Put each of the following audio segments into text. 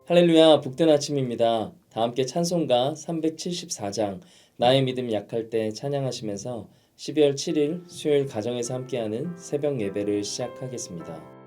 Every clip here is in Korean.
할렐루야, 복된 아침입니다. 다 함께 찬송가 374장 나의 믿음 약할 때 찬양하시면서 12월 7일 수요일 가정에서 함께하는 새벽 예배를 시작하겠습니다.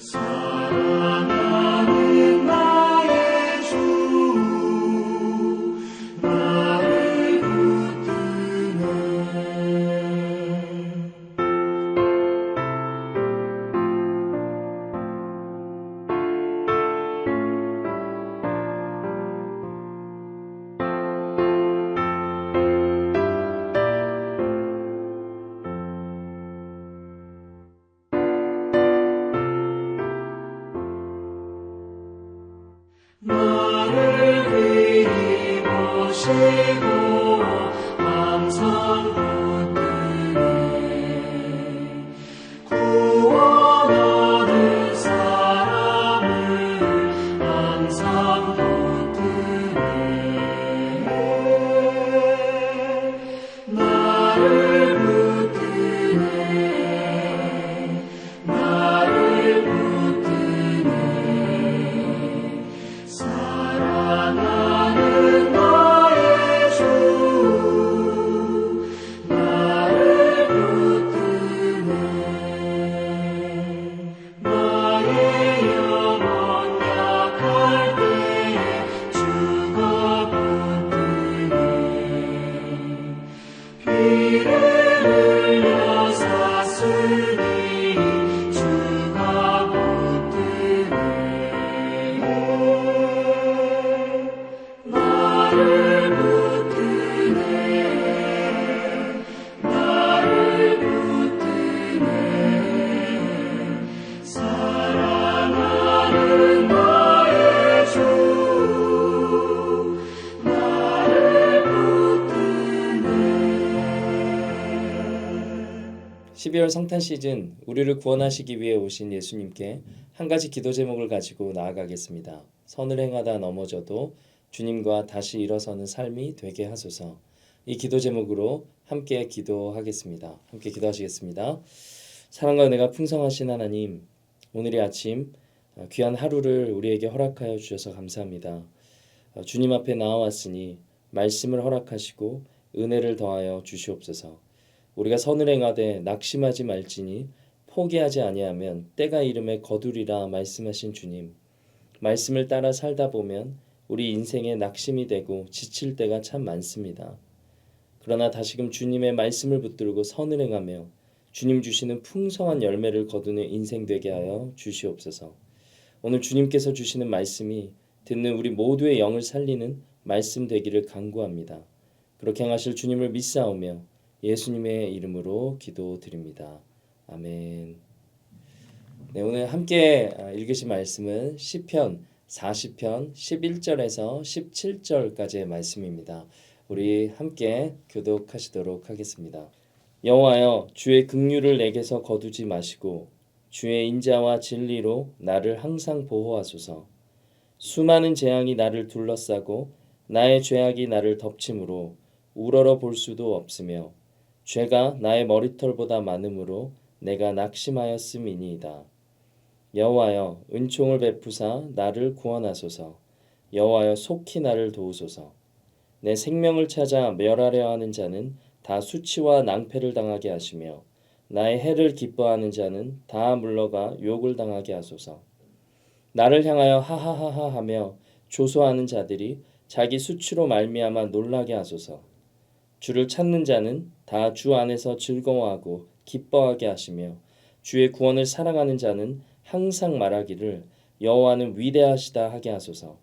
사랑하는 나의 주 네. 12월 성탄 시즌 우리를 구원하시기 위해 오신 예수님께 한 가지 기도 제목을 가지고 나아가겠습니다. 선을 행하다 넘어져도 주님과 다시 일어서는 삶이 되게 하소서. 이 기도 제목으로 함께 기도하겠습니다. 함께 기도하시겠습니다. 사랑과 은혜가 풍성하신 하나님, 오늘의 아침 귀한 하루를 우리에게 허락하여 주셔서 감사합니다. 주님 앞에 나와왔으니 말씀을 허락하시고 은혜를 더하여 주시옵소서. 우리가 선을 행하되 낙심하지 말지니 포기하지 아니하면 때가 이름에 거두리라 말씀하신 주님, 말씀을 따라 살다 보면 우리 인생에 낙심이 되고 지칠 때가 참 많습니다. 그러나 다시금 주님의 말씀을 붙들고 선을 행하며 주님 주시는 풍성한 열매를 거두는 인생 되게 하여 주시옵소서. 오늘 주님께서 주시는 말씀이 듣는 우리 모두의 영을 살리는 말씀 되기를 간구합니다. 그렇게 행하실 주님을 믿사오며 예수님의 이름으로 기도드립니다. 아멘. 네, 오늘 함께 읽으신 말씀은 시편 40편 11절에서 17절까지의 말씀입니다. 우리 함께 교독하시도록 하겠습니다. 여호와여, 주의 긍휼을 내게서 거두지 마시고 주의 인자와 진리로 나를 항상 보호하소서. 수많은 재앙이 나를 둘러싸고 나의 죄악이 나를 덮침으로 우러러 볼 수도 없으며 죄가 나의 머리털보다 많음으로 내가 낙심하였음이니이다. 여호와여 은총을 베푸사 나를 구원하소서. 여호와여 속히 나를 도우소서. 내 생명을 찾아 멸하려 하는 자는 다 수치와 낭패를 당하게 하시며 나의 해를 기뻐하는 자는 다 물러가 욕을 당하게 하소서. 나를 향하여 하하하하 하며 조소하는 자들이 자기 수치로 말미암아 놀라게 하소서. 주를 찾는 자는 다 주 안에서 즐거워하고 기뻐하게 하시며 주의 구원을 사랑하는 자는 항상 말하기를 여호와는 위대하시다 하게 하소서.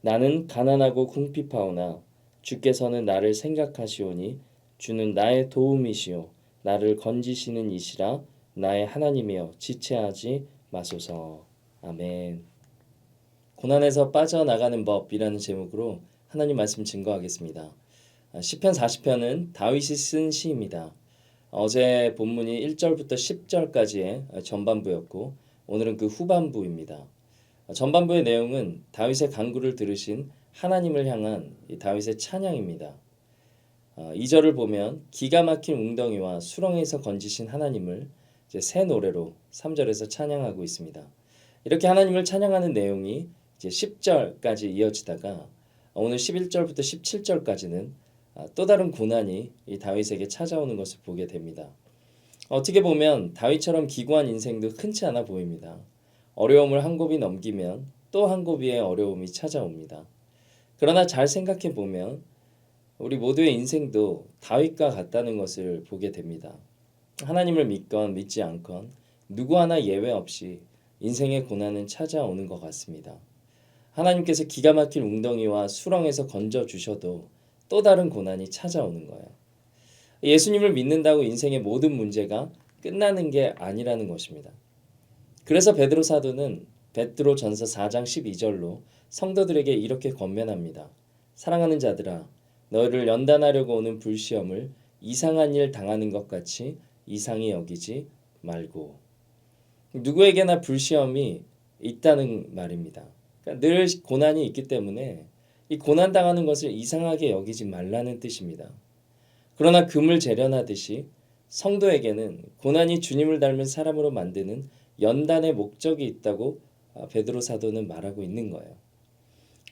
나는 가난하고 궁핍하오나 주께서는 나를 생각하시오니 주는 나의 도움이시오 나를 건지시는 이시라 나의 하나님이여 지체하지 마소서. 아멘. 고난에서 빠져나가는 법이라는 제목으로 하나님 말씀 증거하겠습니다. 시편 40편은 다윗이 쓴 시입니다. 어제 본문이 1절부터 10절까지의 전반부였고 오늘은 그 후반부입니다. 전반부의 내용은 다윗의 간구를 들으신 하나님을 향한 다윗의 찬양입니다. 2절을 보면 기가 막힌 웅덩이와 수렁에서 건지신 하나님을 이제 새 노래로 3절에서 찬양하고 있습니다. 이렇게 하나님을 찬양하는 내용이 이제 10절까지 이어지다가 오늘 11절부터 17절까지는 또 다른 고난이 이 다윗에게 찾아오는 것을 보게 됩니다. 어떻게 보면 다윗처럼 기구한 인생도 흔치 않아 보입니다. 어려움을 한 곱이 넘기면 또 한 곱이의 어려움이 찾아옵니다. 그러나 잘 생각해 보면 우리 모두의 인생도 다윗과 같다는 것을 보게 됩니다. 하나님을 믿건 믿지 않건 누구 하나 예외 없이 인생의 고난은 찾아오는 것 같습니다. 하나님께서 기가 막힌 웅덩이와 수렁에서 건져 주셔도 또 다른 고난이 찾아오는 거예요. 예수님을 믿는다고 인생의 모든 문제가 끝나는 게 아니라는 것입니다. 그래서 베드로 사도는 베드로 전서 4장 12절로 성도들에게 이렇게 권면합니다. 사랑하는 자들아 너희를 연단하려고 오는 불시험을 이상한 일 당하는 것 같이 이상히 여기지 말고. 누구에게나 불시험이 있다는 말입니다. 그러니까 늘 고난이 있기 때문에 이 고난 당하는 것을 이상하게 여기지 말라는 뜻입니다. 그러나 금을 재련하듯이 성도에게는 고난이 주님을 닮은 사람으로 만드는 연단의 목적이 있다고 베드로 사도는 말하고 있는 거예요.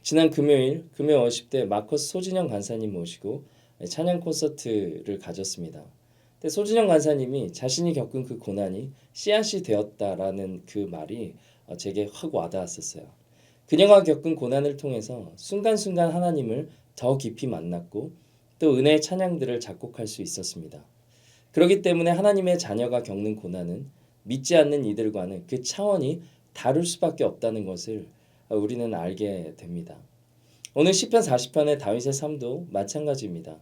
지난 금요일 금요 워십 때 마커스 소진영 간사님 모시고 찬양 콘서트를 가졌습니다. 근데 소진영 간사님이 자신이 겪은 그 고난이 씨앗이 되었다라는 그 말이 제게 확 와닿았었어요. 그녀가 겪은 고난을 통해서 순간순간 하나님을 더 깊이 만났고 또 은혜의 찬양들을 작곡할 수 있었습니다. 그렇기 때문에 하나님의 자녀가 겪는 고난은 믿지 않는 이들과는 그 차원이 다를 수밖에 없다는 것을 우리는 알게 됩니다. 오늘 시편 40편의 다윗의 삶도 마찬가지입니다.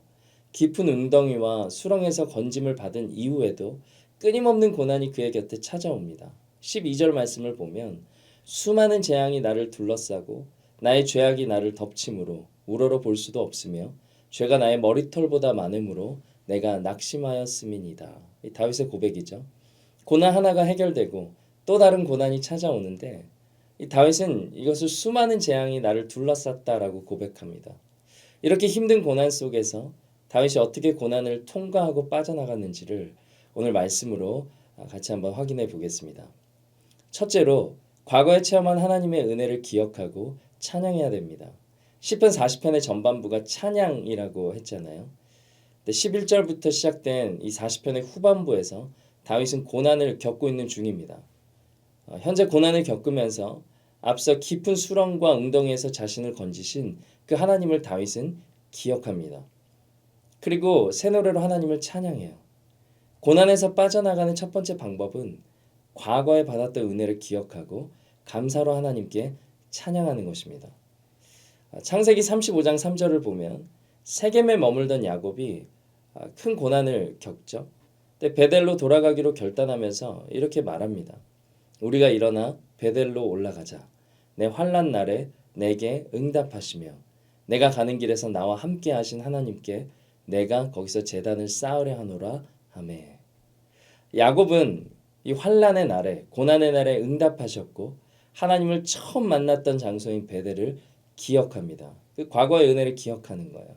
깊은 웅덩이와 수렁에서 건짐을 받은 이후에도 끊임없는 고난이 그의 곁에 찾아옵니다. 12절 말씀을 보면 수많은 재앙이 나를 둘러싸고 나의 죄악이 나를 덮침으로 우러러 볼 수도 없으며 죄가 나의 머리털보다 많음으로 내가 낙심하였음이니이다. 이 다윗의 고백이죠. 고난 하나가 해결되고 또 다른 고난이 찾아오는데 이 다윗은 이것을 수많은 재앙이 나를 둘러쌌다라고 고백합니다. 이렇게 힘든 고난 속에서 다윗이 어떻게 고난을 통과하고 빠져나갔는지를 오늘 말씀으로 같이 한번 확인해 보겠습니다. 첫째로 과거에 체험한 하나님의 은혜를 기억하고 찬양해야 됩니다. 시편 40편의 전반부가 찬양이라고 했잖아요. 11절부터 시작된 이 40편의 후반부에서 다윗은 고난을 겪고 있는 중입니다. 현재 고난을 겪으면서 앞서 깊은 수렁과 웅덩이에서 자신을 건지신 그 하나님을 다윗은 기억합니다. 그리고 새 노래로 하나님을 찬양해요. 고난에서 빠져나가는 첫 번째 방법은 과거에 받았던 은혜를 기억하고 감사로 하나님께 찬양하는 것입니다. 창세기 35장 3절을 보면 세겜에 머물던 야곱이 큰 고난을 겪죠. 근데 베델로 돌아가기로 결단하면서 이렇게 말합니다. 우리가 일어나 베델로 올라가자. 내 환난 날에 내게 응답하시며 내가 가는 길에서 나와 함께 하신 하나님께 내가 거기서 제단을 쌓으려 하노라 하매. 야곱은 이 환난의 날에 고난의 날에 응답하셨고 하나님을 처음 만났던 장소인 베델을 기억합니다. 그 과거의 은혜를 기억하는 거예요.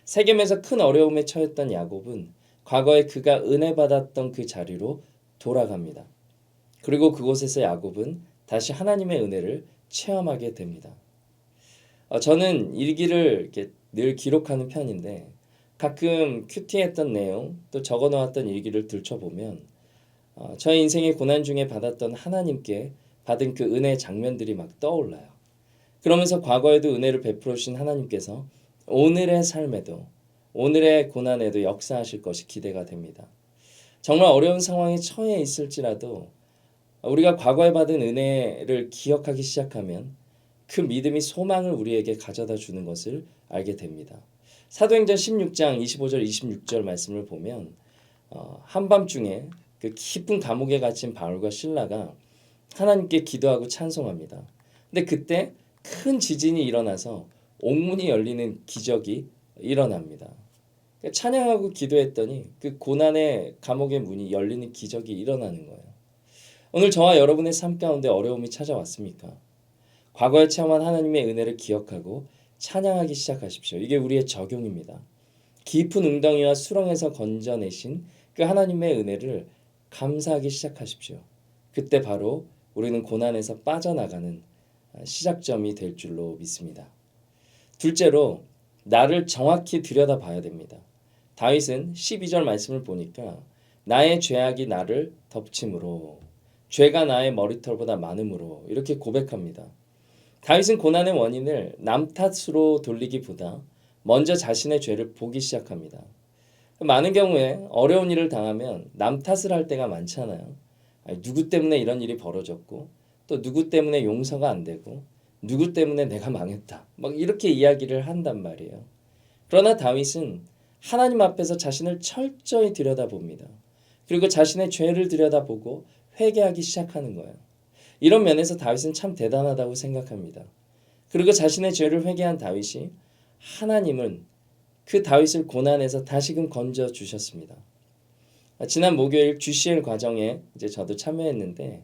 세겜에서 큰 어려움에 처했던 야곱은 과거에 그가 은혜 받았던 그 자리로 돌아갑니다. 그리고 그곳에서 야곱은 다시 하나님의 은혜를 체험하게 됩니다. 저는 일기를 이렇게 늘 기록하는 편인데 가끔 큐티했던 내용 또 적어놓았던 일기를 들춰보면 저의 인생의 고난 중에 받았던 하나님께 받은 그 은혜의 장면들이 막 떠올라요. 그러면서 과거에도 은혜를 베풀어 주신 하나님께서 오늘의 삶에도 오늘의 고난에도 역사하실 것이 기대가 됩니다. 정말 어려운 상황에 처해 있을지라도 우리가 과거에 받은 은혜를 기억하기 시작하면 그 믿음이 소망을 우리에게 가져다 주는 것을 알게 됩니다. 사도행전 16장 25절 26절 말씀을 보면 한밤중에 그 깊은 감옥에 갇힌 바울과 실라가 하나님께 기도하고 찬송합니다. 근데 그때 큰 지진이 일어나서 옥문이 열리는 기적이 일어납니다. 찬양하고 기도했더니 그 고난의 감옥의 문이 열리는 기적이 일어나는 거예요. 오늘 저와 여러분의 삶 가운데 어려움이 찾아왔습니까? 과거에 체험한 하나님의 은혜를 기억하고 찬양하기 시작하십시오. 이게 우리의 적용입니다. 깊은 웅덩이와 수렁에서 건져내신 그 하나님의 은혜를 감사하기 시작하십시오. 그때 바로 우리는 고난에서 빠져나가는 시작점이 될 줄로 믿습니다. 둘째로 나를 정확히 들여다봐야 됩니다. 다윗은 12절 말씀을 보니까 나의 죄악이 나를 덮침으로 죄가 나의 머리털보다 많음으로 이렇게 고백합니다. 다윗은 고난의 원인을 남 탓으로 돌리기보다 먼저 자신의 죄를 보기 시작합니다. 많은 경우에 어려운 일을 당하면 남 탓을 할 때가 많잖아요. 누구 때문에 이런 일이 벌어졌고 또 누구 때문에 용서가 안 되고 누구 때문에 내가 망했다. 막 이렇게 이야기를 한단 말이에요. 그러나 다윗은 하나님 앞에서 자신을 철저히 들여다봅니다. 그리고 자신의 죄를 들여다보고 회개하기 시작하는 거예요. 이런 면에서 다윗은 참 대단하다고 생각합니다. 그리고 자신의 죄를 회개한 다윗이 하나님은 그 다윗을 고난에서 다시금 건져 주셨습니다. 지난 목요일 GCL 과정에 이제 저도 참여했는데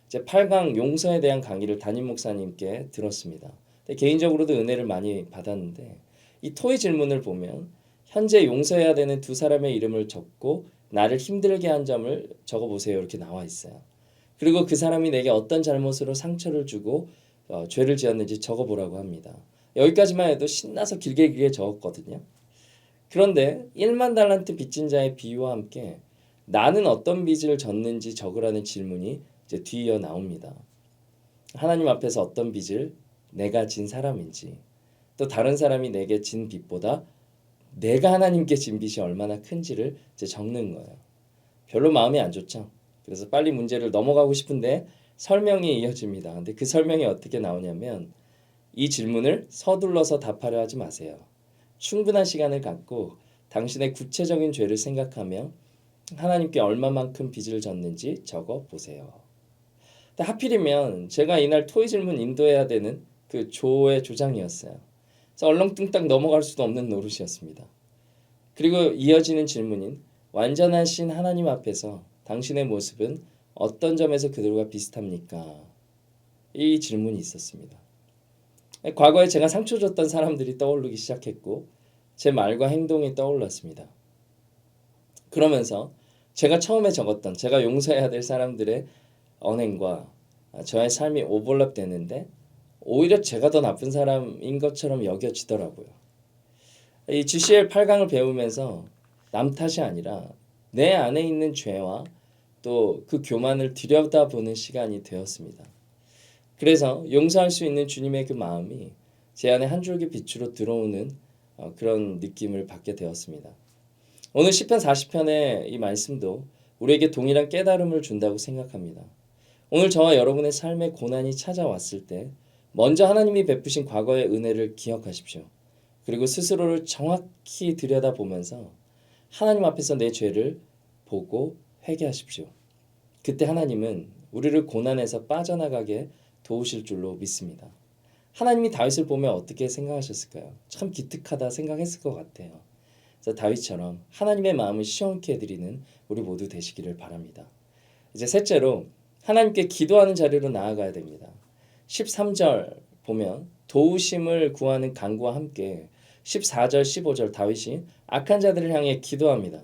이제 8강 용서에 대한 강의를 담임 목사님께 들었습니다. 개인적으로도 은혜를 많이 받았는데 이 토의 질문을 보면 현재 용서해야 되는 두 사람의 이름을 적고 나를 힘들게 한 점을 적어보세요 이렇게 나와 있어요. 그리고 그 사람이 내게 어떤 잘못으로 상처를 주고 죄를 지었는지 적어보라고 합니다. 여기까지만 해도 신나서 길게 적었거든요. 그런데 1만 달란트 빚진 자의 비유와 함께 나는 어떤 빚을 졌는지 적으라는 질문이 이제 뒤이어 나옵니다. 하나님 앞에서 어떤 빚을 내가 진 사람인지 또 다른 사람이 내게 진 빚보다 내가 하나님께 진 빚이 얼마나 큰지를 이제 적는 거예요. 별로 마음이 안 좋죠. 그래서 빨리 문제를 넘어가고 싶은데 설명이 이어집니다. 근데 그 설명이 어떻게 나오냐면 이 질문을 서둘러서 답하려 하지 마세요. 충분한 시간을 갖고 당신의 구체적인 죄를 생각하며 하나님께 얼마만큼 빚을 졌는지 적어 보세요. 근데 하필이면 제가 이날 토의 질문 인도해야 되는 그 조의 조장이었어요. 그래서 얼렁뚱땅 넘어갈 수도 없는 노릇이었습니다. 그리고 이어지는 질문인 완전하신 하나님 앞에서 당신의 모습은 어떤 점에서 그들과 비슷합니까? 이 질문이 있었습니다. 과거에 제가 상처 줬던 사람들이 떠오르기 시작했고 제 말과 행동이 떠올랐습니다. 그러면서 제가 처음에 적었던 제가 용서해야 될 사람들의 언행과 저의 삶이 오버랩되는데 오히려 제가 더 나쁜 사람인 것처럼 여겨지더라고요. 이 GCL 8강을 배우면서 남 탓이 아니라 내 안에 있는 죄와 또 그 교만을 들여다보는 시간이 되었습니다. 그래서 용서할 수 있는 주님의 그 마음이 제 안에 한 줄기 빛으로 들어오는 그런 느낌을 받게 되었습니다. 오늘 시편 40편의 이 말씀도 우리에게 동일한 깨달음을 준다고 생각합니다. 오늘 저와 여러분의 삶에 고난이 찾아왔을 때 먼저 하나님이 베푸신 과거의 은혜를 기억하십시오. 그리고 스스로를 정확히 들여다보면서 하나님 앞에서 내 죄를 보고 회개하십시오. 그때 하나님은 우리를 고난에서 빠져나가게 도우실 줄로 믿습니다. 하나님이 다윗을 보며 어떻게 생각하셨을까요? 참 기특하다 생각했을 것 같아요. 그래서 다윗처럼 하나님의 마음을 시원케 해드리는 우리 모두 되시기를 바랍니다. 이제 셋째로 하나님께 기도하는 자리로 나아가야 됩니다. 13절 보면 도우심을 구하는 간구와 함께 14절, 15절 다윗이 악한 자들을 향해 기도합니다.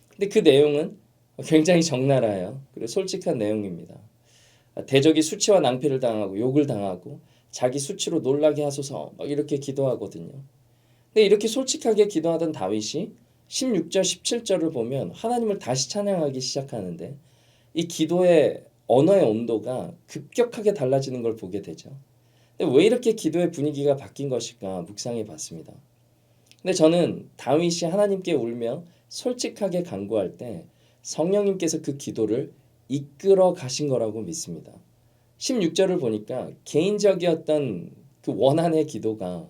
근데 그 내용은 굉장히 적나라해요. 그리고 솔직한 내용입니다. 대적이 수치와 낭패를 당하고 욕을 당하고 자기 수치로 놀라게 하소서 막 이렇게 기도하거든요. 근데 이렇게 솔직하게 기도하던 다윗이 16절, 17절을 보면 하나님을 다시 찬양하기 시작하는데 이 기도의 언어의 온도가 급격하게 달라지는 걸 보게 되죠. 근데 왜 이렇게 기도의 분위기가 바뀐 것일까 묵상해 봤습니다. 근데 저는 다윗이 하나님께 울며 솔직하게 간구할 때 성령님께서 그 기도를 이끌어 가신 거라고 믿습니다. 16절을 보니까 개인적이었던 그 원한의 기도가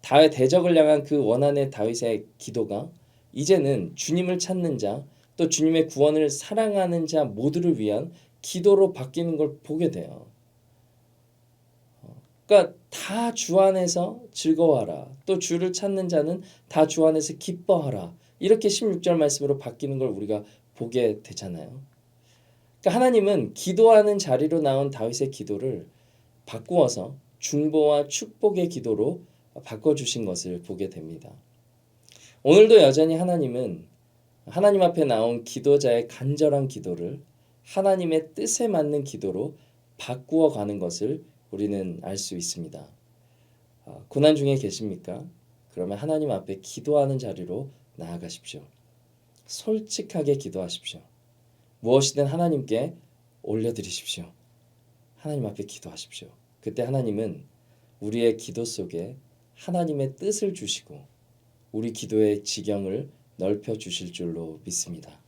대적을 향한 그 원한의 다윗의 기도가 이제는 주님을 찾는 자, 또 주님의 구원을 사랑하는 자 모두를 위한 기도로 바뀌는 걸 보게 돼요. 그러니까 다 주 안에서 즐거워하라. 또 주를 찾는 자는 다 주 안에서 기뻐하라. 이렇게 16절 말씀으로 바뀌는 걸 우리가 보게 되잖아요. 그러니까 하나님은 기도하는 자리로 나온 다윗의 기도를 바꾸어서 중보와 축복의 기도로 바꿔주신 것을 보게 됩니다. 오늘도 여전히 하나님은 하나님 앞에 나온 기도자의 간절한 기도를 하나님의 뜻에 맞는 기도로 바꾸어 가는 것을 우리는 알 수 있습니다. 고난 중에 계십니까? 그러면 하나님 앞에 기도하는 자리로 나아가십시오. 솔직하게 기도하십시오. 무엇이든 하나님께 올려드리십시오. 하나님 앞에 기도하십시오. 그때 하나님은 우리의 기도 속에 하나님의 뜻을 주시고 우리 기도의 지경을 넓혀 주실 줄로 믿습니다.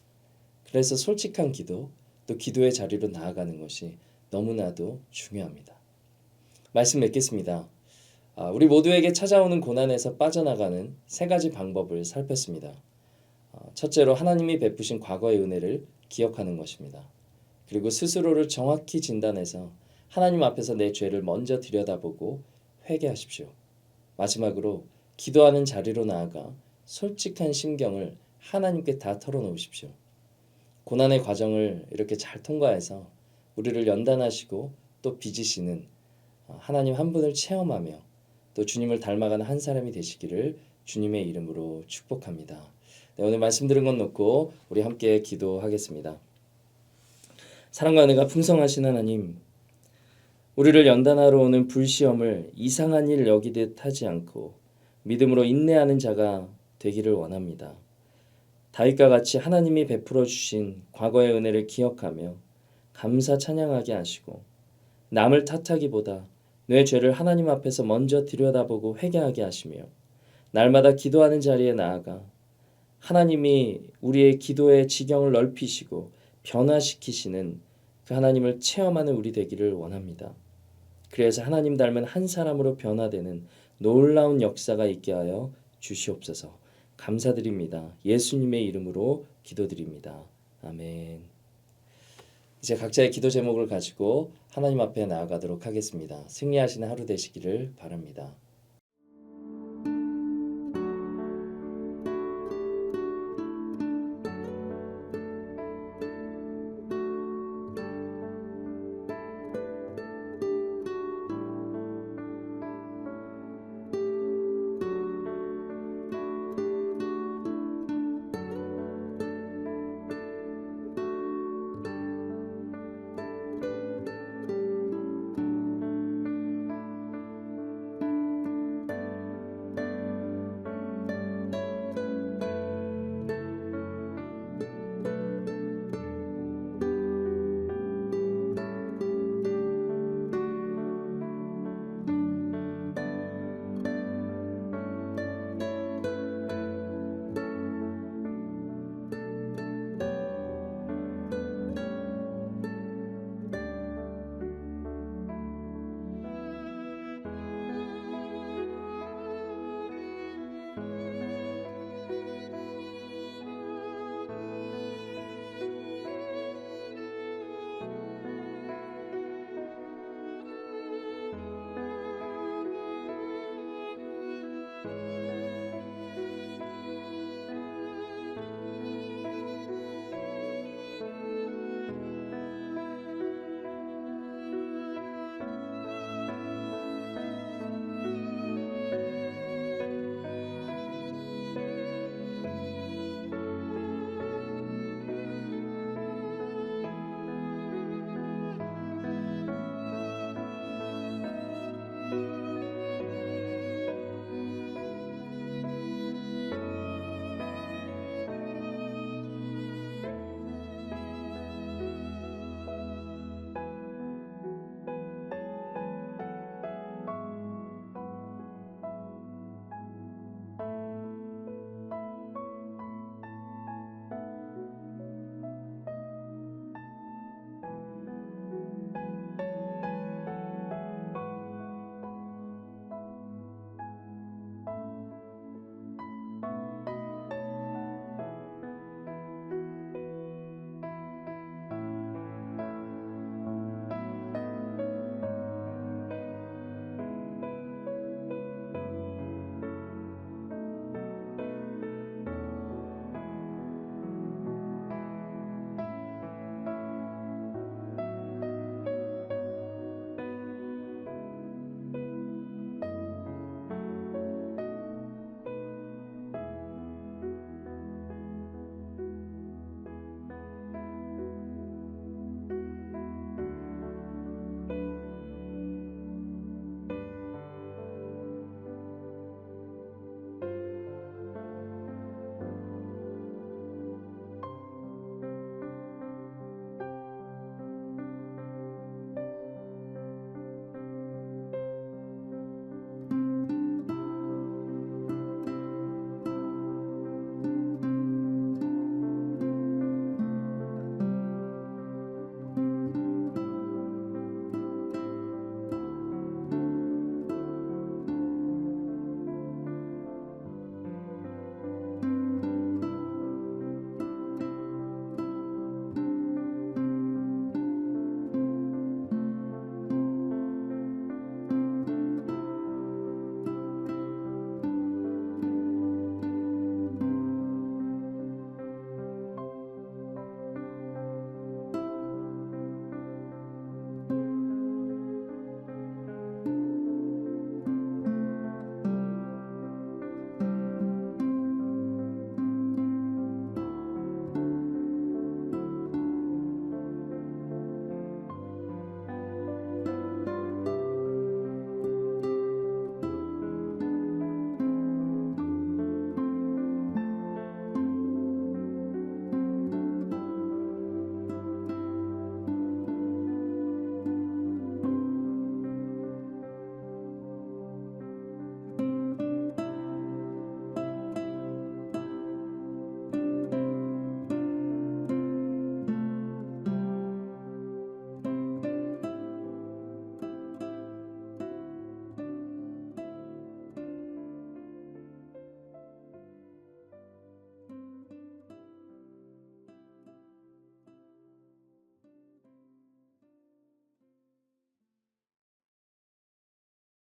그래서 솔직한 기도, 또 기도의 자리로 나아가는 것이 너무나도 중요합니다. 말씀 맺겠습니다. 우리 모두에게 찾아오는 고난에서 빠져나가는 세 가지 방법을 살폈습니다. 첫째로 하나님이 베푸신 과거의 은혜를 기억하는 것입니다. 그리고 스스로를 정확히 진단해서 하나님 앞에서 내 죄를 먼저 들여다보고 회개하십시오. 마지막으로 기도하는 자리로 나아가 솔직한 심경을 하나님께 다 털어놓으십시오. 고난의 과정을 이렇게 잘 통과해서 우리를 연단하시고 또 빚으시는 하나님 한 분을 체험하며 또 주님을 닮아가는 한 사람이 되시기를 주님의 이름으로 축복합니다. 네, 오늘 말씀 들은 것 놓고 우리 함께 기도하겠습니다. 사랑과 은혜가 풍성하신 하나님, 우리를 연단하러 오는 불시험을 이상한 일 여기듯 하지 않고 믿음으로 인내하는 자가 되기를 원합니다. 다윗과 같이 하나님이 베풀어 주신 과거의 은혜를 기억하며 감사 찬양하게 하시고 남을 탓하기보다 내 죄를 하나님 앞에서 먼저 들여다보고 회개하게 하시며 날마다 기도하는 자리에 나아가 하나님이 우리의 기도의 지경을 넓히시고 변화시키시는 그 하나님을 체험하는 우리 되기를 원합니다. 그래서 하나님 닮은 한 사람으로 변화되는 놀라운 역사가 있게 하여 주시옵소서. 감사드립니다. 예수님의 이름으로 기도드립니다. 아멘. 이제 각자의 기도 제목을 가지고 하나님 앞에 나아가도록 하겠습니다. 승리하시는 하루 되시기를 바랍니다.